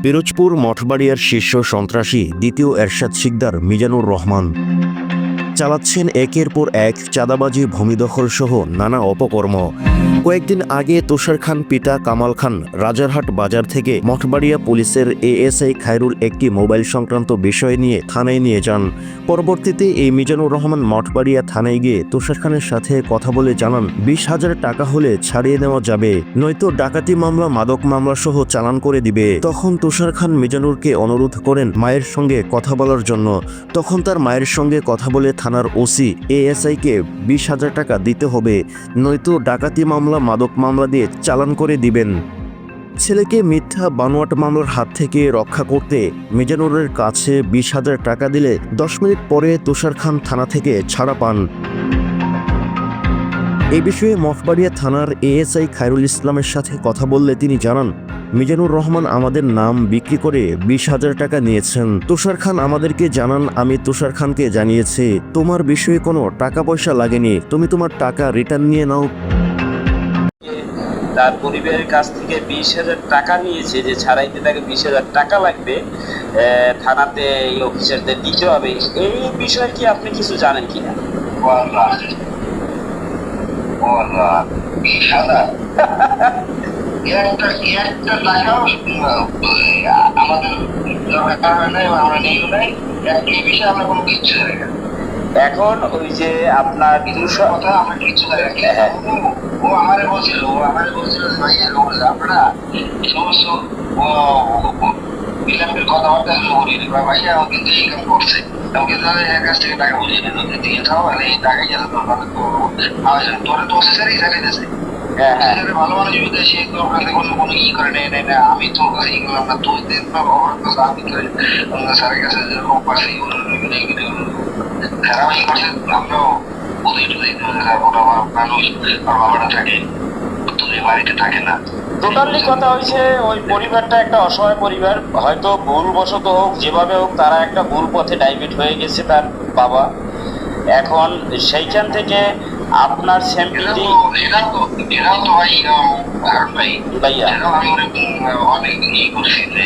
পিরোজপুর মঠবাড়িয়ার শীর্ষ সন্ত্রাসী দ্বিতীয় এরশাদ শিকদার মিজানুর রহমান চালাচ্ছেন একের পর এক চাঁদাবাজি, ভূমিদখল সহ নানা অপকর্ম। কয়েকদিন আগে তুষার খান পিতা কামাল খান রাজারহাট বাজার থেকে মঠবাড়িয়া পুলিশের এএসআই খায়রুল একটি মোবাইল সংক্রান্ত বিষয় নিয়ে থানায় নিয়ে যান। পরবর্তীতে এই মিজানুর রহমান মঠবাড়িয়া থানায় গিয়ে তুষার খানের সাথে কথা বলে জানান 20,000 টাকা হলে ছাড়িয়ে নেওয়া যাবে, নয়তো ডাকাতি মামলা, মাদক মামলা সহ চালান করে দিবে। তখন তুষার খান মিজানুরকে অনুরোধ করেন মায়ের সঙ্গে কথা বলার জন্য। তখন তার মায়ের সঙ্গে কথা বলে থানার ওসি এএসআইকে 20,000 টাকা দিতে হবে, নয়তো ডাকাতি মামলা, মাদক মামলা দিয়ে চালান করে দিবেন। ছেলেকে মিথ্যা বানোয়াট মামলার হাত থেকে রক্ষা করতে মিজানুরের কাছে 20,000 টাকা দিলে 10 মিনিট পরে তুষার খান থানা থেকে ছাড়া পান। এই বিষয়ে মঠবাড়িয়া থানার এএসআই খায়রুল ইসলামের সাথে কথা বললে তিনি জানান, মিজানুর রহমান আমাদের নাম বিক্রি করে 20,000 টাকা নিয়েছেন। তুষার খান আমাদেরকে জানান, আমি তুষার খানকে জানিয়েছি তোমার বিষয়ে কোনো টাকা পয়সা লাগেনি, তুমি তোমার টাকা রিটার্ন নিয়ে নাও। তার পরিবারের কাছ থেকে 20,000 টাকা নিয়েছে, যে ছাড়াইতে তাকে 20,000 টাকা লাগবে, থানাতে এই অফিসারদের দিতে হবে। এই বিষয়ে কি আপনি কিছু জানেন কিনা? এখন ওই যে আপনার কথা আমরা কিছু ও আমারে বলছিল আপনারা সমস্ত বিলাপের কথাবার্তা বলি ভাইয়া ও কিন্তু এই কাম করছে, আমাকে এর কাছ থেকে টাকা বুঝিয়ে নিতে দিয়ে যাও, এই টাকা গেলে তোরা তো অফিসারই চালিয়েছে। ভালো মানুষ যদি সে কোনো ই করে নেই না, আমি তো ই করলাম না, তুই দিন আমি স্যারের কাছে যেরকম পাচ্ছি খারাপই করছে। আমরাও ওদের মানুষ আর বাবাটা থাকে, তুমি বাড়িতে থাকে না। টোটালি কথা হয়েছে ওই পরিবারটা একটা অসহায় পরিবার, হয়তো ভুলবশত হোক, যেভাবে হোক তারা একটা ভুল পথে ডাইভার্ট হয়ে গেছে তার বাবা। এখন সেইখান থেকে আপনার স্যাম্পলটি এরাও তো ভাইয়া অনেক ই করছি যে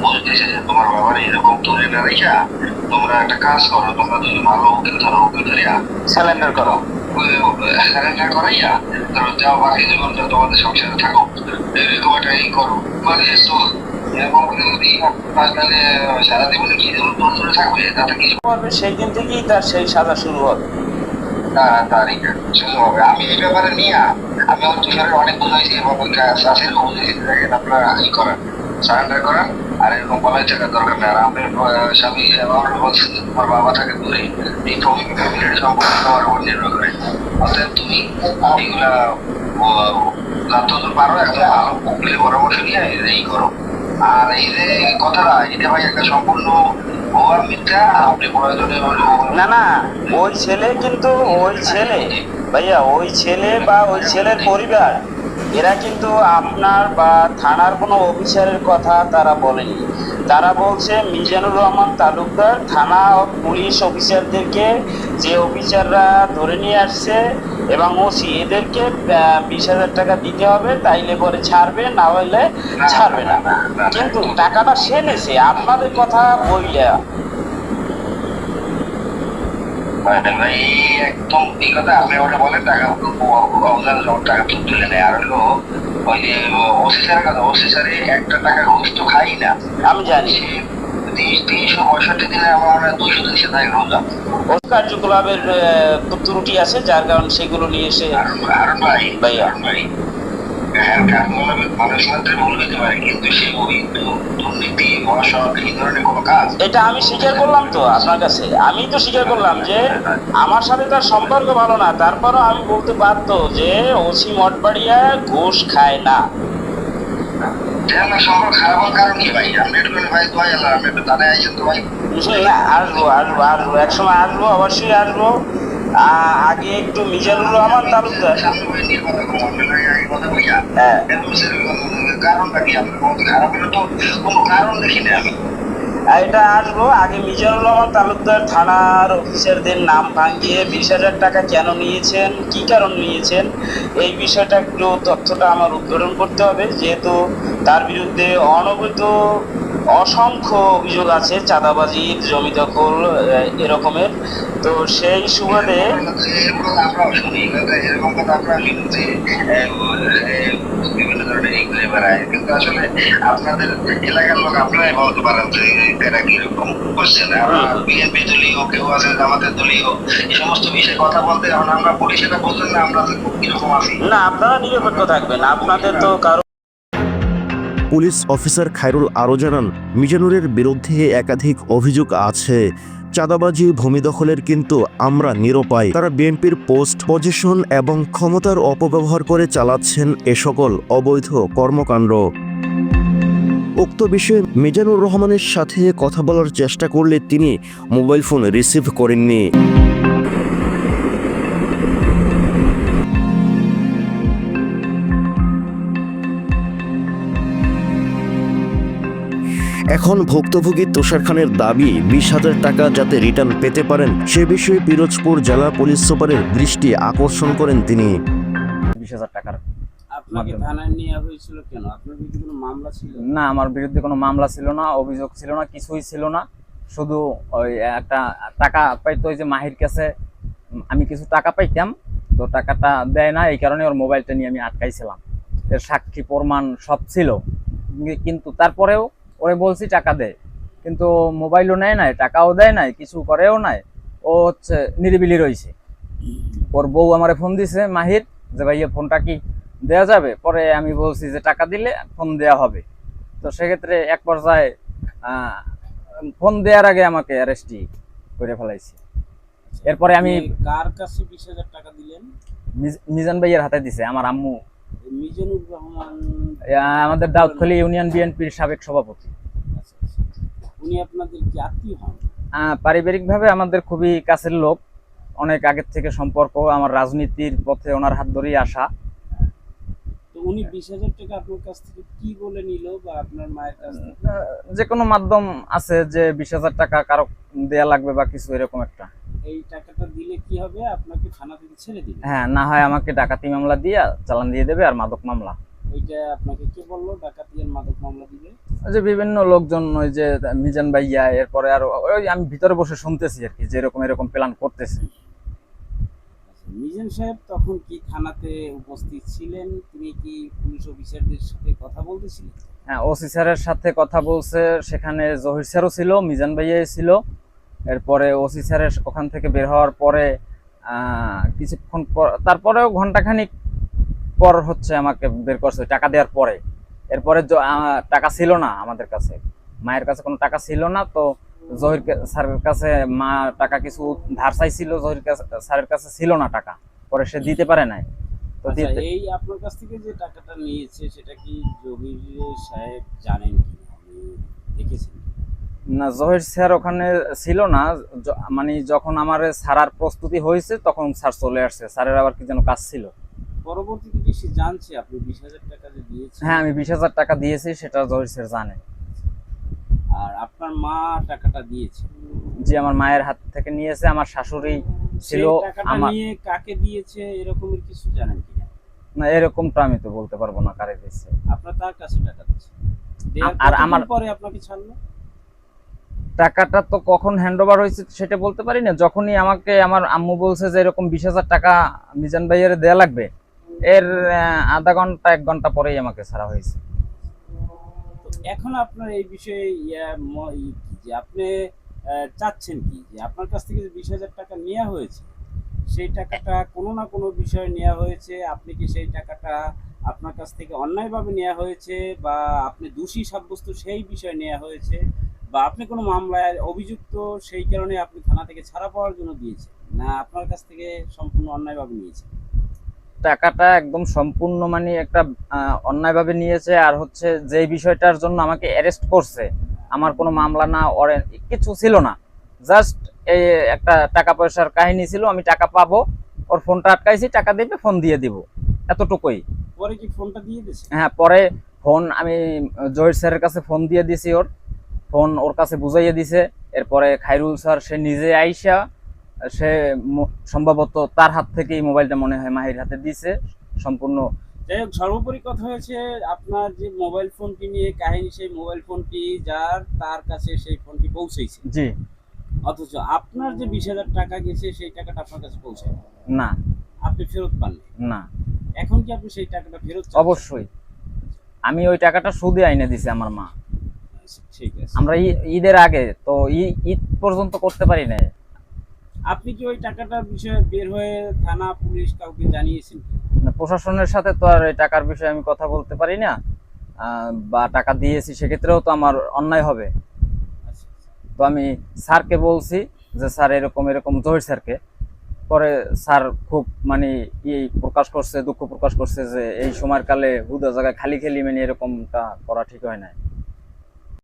বলতেছে যে তোমার বাবার এরকম তুলে না রেখা তোমরা একটা কাজ করো, তোমরা যদি ভালো উকিল ধরো, উকিল ধরিয়া স্যালেন্ডার করো, স্যালেন্ডার করাইয়া ধরো যাও, বাকি জীবন তোমাদের সংসারে থাকো, এরকম একটা ই করো। মানে তো এরকম যদি সারা জীবনে কি দূরে থাকবে তাতে কিছু করবে, সেই দিন থেকেই তার সেই সাজা শুরু হবে। আমি এই ব্যাপারে নিয়ে আমি আমার তুষারের অনেক বুঝাইছি এবং চাষের বুঝেছি আপনারা ই করেন, সারেন্ডার করেন, আর এরকম বলাই থাকার দরকার নেই। আর আমি স্বামী আমার বলছি তোমার বাবা থাকে দূরে, এই ফ্যামিলির সম্পর্কে তোমার উপর নির্ভর করে, অতএব তুমি এইগুলা যতদূর পারো একটা ভালো উকিলের পরামর্শ নিয়ে এই করো। আর এই যে কথাটা এটা ভাই একটা সম্পূর্ণ না না, ওই ছেলে কিন্তু ওই ছেলে ভাইয়া, ওই ছেলে বা ওই ছেলের পরিবার এরা কিন্তু আপনার বা থানার কোনো অফিসারের কথা তারা বলেনি। তারা বলছে মিজানুর রহমান তালুকদার থানা পুলিশ অফিসারদেরকে, যে অফিসাররা ধরে নিয়ে আসছে এবং ওসি এদেরকে 20,000 টাকা দিতে হবে, তাইলে পরে ছাড়বে, না হইলে ছাড়বে না। কিন্তু টাকাটা সে নেছে আপনাদের কথা বইলে। ভাই একদম এই কথা আপনি ওটা বলেন, টাকা টাকা তুলে নেয়। আর হলো ওই যে অফিসারের কথা, অফিসারে একটা টাকা ঘুষ তো খাই না, আমি জানি। 365 দিনে আমার 200 টাকা রোজা কার্যকলাপের ত্রুটি আছে, যার কারণে সেগুলো নিয়ে এসে ভাইয়া এটা আমি স্বীকার করলাম তো আপনার কাছে, আমি তো স্বীকার করলাম যে আমার সাথে তার সম্পর্ক ভালো না, তারপরও আমি বলতে বাধ্য যে ওসি মঠবাড়িয়া ঘুষ খায় না। আসবো আসবো আসবো, একসময় আসবো, অবশ্যই আসবো। আগে একটু মিজানুর রহমান তালুকদার, এটা আসবো। আগে মিজানুর রহমান তালুকদার থানার অফিসারদের নাম ভাঙিয়ে 20,000 টাকা কেন নিয়েছেন, কি কারণ নিয়েছেন, এই বিষয়টা একটু তথ্যটা আমার উদ্ঘাটন করতে হবে, যেহেতু তার বিরুদ্ধে অনবৈধ অসংখ্য অভিযোগ আছে, চাঁদাবাজি, জমি দখল, এরকমের। তো সেই সুবাদে আমরা শুনি এরকম কথা আমরা শুনছি, বিভিন্ন ধরনের ই ঘুরে বেড়ায়, কিন্তু আসলে আপনাদের এলাকার লোক আপনারাই বলতে পারেন যে এরা কিরকম করছে না। বিএনপি দলীয় কেউ আছে, আমাদের দলীয়, এই সমস্ত বিষয়ে কথা বলতে এখন আমরা পুলিশেরা বলছেন না আমরা কিরকম আছি। না, আপনারা নিরপেক্ষ থাকবেন, আপনাদের তো কারো। পুলিশ অফিসার খায়রুল আরও জানান, মিজানুরের বিরুদ্ধে একাধিক অভিযোগ আছে। চাঁদাবাজি, ভূমি দখলের কিন্তু আমরা নিরুপায়। তারা বিএনপির পোস্ট, পজিশন এবং ক্ষমতার অপব্যবহার করে চালাচ্ছেন এ সকল অবৈধ কর্মকাণ্ড। উক্ত বিষয়ে মিজানুর রহমানের সাথে কথা বলার চেষ্টা করলে তিনি মোবাইল ফোন রিসিভ করেননি। এখন ভুক্তভোগী তুষার খানের দাবি 20,000 টাকা যাতে রিটার্ন পেতে পারেন সে বিষয়ে পিরোজপুর জেলা পুলিশ সুপারের দৃষ্টি আকর্ষণ করেন তিনি। 20,000 টাকার আপনাকে থানায় নেওয়া হয়েছিল কেন? আপনার বিরুদ্ধে কোনো মামলা ছিল? না, আমার বিরুদ্ধে কোনো মামলা ছিল না, অভিযোগ ছিল না, কিছুই ছিল না। শুধু ওই একটা টাকা পাইতো, ওই যে মাহির কাছে আমি কিছু টাকা পাইতাম, তো টাকাটা দেয় না, এই কারণে ওর মোবাইলটা নিয়ে আমি আটকাইছিলাম। এর সাক্ষী প্রমাণ সব ছিল, কিন্তু তারপরেও ওরে বলছি টাকা দে, কিন্তু মোবাইলও নেয় নাই, টাকাও দেয় নাই, কিছু করেও নাই। ও হচ্ছে নিরিবিলি রয়েছে। ওর বউ আমারে ফোন দিছে মাহির, যে ভাইয়া ফোনটা কি দেয়া যাবে? পরে আমি বলছি যে টাকা দিলে ফোন দেয়া হবে। তো সেক্ষেত্রে এক পর্যায়ে ফোন দেওয়ার আগে আমাকে অ্যারেস্টই করে ফেলাইছি। এরপরে আমি কার কাছে 20,000 টাকা দিলেন? মিজান ভাইয়ের হাতে দিছে, আমার আম্মু। মিজানুর রহমান আমাদের দাউদখালী ইউনিয়ন বিএনপির সাবেক সভাপতি। আচ্ছা, উনি আপনাদের কি আত্মীয় হন? পারিবারিকভাবে আমাদের খুবই কাছের লোক, অনেক আগের থেকে সম্পর্ক, আমার রাজনীতির পথে ওনার হাত ধরেই আসা। তো উনি 20,000 টাকা আপনার কাছ থেকে কি বলে নিল, বা আপনার মায়ের কাছ থেকে? যে কোনো মাধ্যম আছে যে 20,000 টাকা কারো দেয়া লাগবে বা কিছু এরকম একটা। এই টাকাটা দিলে কি হবে? আপনাকে থানা থেকে ছেড়ে দিবে? হ্যাঁ, না হয় আমাকে ডাকাতি মামলা দিয়ে চালান দিয়ে দেবে, আর মাদক মামলা। এইটা আপনাকে কে বললো ডাকাতি আর মাদক মামলা দিবে? ওই যে বিভিন্ন লোকজন, ওই যে মিজান ভাইয়া, এরপরে আর ওই আমি ভিতরে বসে শুনতেছি আর কি, যে এরকম প্ল্যান করতেছে। মিজান সাহেব তখন কি থানাতে উপস্থিত ছিলেন? তিনি কি পুলিশ অফিসারদের সাথে কথা বলতেছিলেন? হ্যাঁ, ওসি স্যারের সাথে কথা বলছে, সেখানে জহির স্যারও ছিল, মিজান ভাইয়া ছিল। এরপরে ওসি স্যারের ওখান থেকে বের হওয়ার পরে কিছুক্ষণ পর, তারপরেও ঘন্টাখানিক পর হচ্ছে আমাকে বের করছে টাকা দেওয়ার পরে। এরপরে টাকা ছিল না আমাদের কাছে, মায়ের কাছে কোনো টাকা ছিল না। তো জহির স্যারের কাছে মা টাকা কিছু ধার চাইছিল, জহির স্যারের কাছে ছিল না টাকা, পরে সে দিতে পারে নাই। তো এই আপনার কাছ থেকে যে টাকাটা নিয়েছে সেটা কি জহির সাহেব জানেন কি, দেখেছেন? না, জহির স্যার ওখানে ছিল না, মানে যখন আমার ছাড়ার প্রস্তুতি হয়েছে তখন স্যার চলে আসছে, স্যারের আবার কি যেন কাজ ছিল। পরবর্তীতে কি সে জানছে আপনি 20,000 টাকা যে দিয়েছেন? হ্যাঁ, আমি 20,000 টাকা দিয়েছি, সেটা জহির স্যার জানে। আর আপনার মা টাকাটা দিয়েছে? যে আমার মায়ের হাত থেকে নিয়েছে, আমার শাশুড়ি ছিল। টাকাটা নিয়ে কাকে দিয়েছে এরকমের কিছু জানেন কিনা? না, এরকমটা আমি তো বলতে পারবো না কারে দিয়েছে। আপনার তার কাছে টাকা দিয়েছে, আর আমার পরে আপনাকে ছাড়লো? টাকাটা তো কখন হ্যান্ড ওভার হয়েছে সেটা বলতে পারি না। যখনই আমাকে আমার আম্মু বলছে যে এরকম 20,000 টাকা মিজান ভাইয়ের দেয়া লাগবে, এর আধা ঘন্টা 1 ঘন্টা পরেই আমাকে ছাড়া হয়েছে। এখন আপনার এই বিষয়ে যে আপনি চাচ্ছেন কি, যে আপনার কাছ থেকে যে 20,000 টাকা নেওয়া হয়েছে, সেই টাকাটা কোনো না কোনো বিষয়ে নেওয়া হয়েছে, আপনি কি সেই টাকাটা আপনার কাছ থেকে অন্যায়ভাবে নেওয়া হয়েছে, বা আপনি দোষী সাব্যস্ত সেই বিষয়ে নেওয়া হয়েছে, বা আপনি কোনো মামলায় অভিযুক্ত সেই কারণে আপনি থানা থেকে ছাড়া পাওয়ার জন্য দিয়েছেন, না আপনার কাছ থেকে সম্পূর্ণ অন্যায়ভাবে নিয়েছেন? টাকাটা একদম সম্পূর্ণ মানে একটা অন্যায়ভাবে নিয়েছে। আর হচ্ছে যে বিষয়টার জন্য আমাকে অ্যারেস্ট করছে, আমার কোনো মামলা না, কিছু ছিল না, জাস্ট এই একটা টাকা পয়সার কাহিনী ছিল। আমি টাকা পাবো, ওর ফোনটা আটকাইছি, টাকা দেবে, ফোন দিয়ে দিব, এতটুকুই। পরে কি ফোনটা দিয়ে দিয়েছে? হ্যাঁ, পরে ফোন আমি জহির স্যারের কাছে ফোন দিয়ে দিছি ওর, ফোন ওর কাছে বুঝাইয়া দিছে। এরপরে খায়রুল স্যার সে নিজে আইসা সে সম্ভবত তার হাত থেকেই মোবাইলটা মনে হয় মাহির হাতে দিছে সম্পূর্ণ। যাই হোক, সর্বোপরি কথা হয়েছে আপনার যে মোবাইল ফোনটি নিয়ে কাহিনী, সেই মোবাইল ফোনটি যার তার কাছে সেই ফোনটি পৌঁছেছে, জি অথচ আপনার যে 20,000 টাকা গেছে সেই টাকাটা আপনার কাছে পৌঁছায় না আপনি ফেরত পাননি। না এখন কি আপনি সেই টাকাটা ফেরত চান? অবশ্যই আমি ওই টাকাটা সুদে আইনে দিছে আমার মা। ঠিক আছে, আমরা ঈদের আগে তো ঈদ পর্যন্ত করতে পারি না। আপনি কি ওই টাকাটার বিষয়ে বের হয়ে থানা পুলিশ কাউকে জানিয়েছেন? প্রশাসনের সাথে তো আর এই টাকার বিষয়ে আমি কথা বলতে পারি না, বা টাকা দিয়েছি সেক্ষেত্রেও তো আমার অন্যায় হবে। আচ্ছা, তো আমি স্যারকে বলছি যে স্যার এরকম এরকম, জহির স্যারকে। পরে স্যার খুব মানে প্রকাশ করছে, দুঃখ প্রকাশ করছে যে এই সময়কালে হুদা জায়গায় খালি খেলি মানে এরকমটা করা ঠিক হয় না।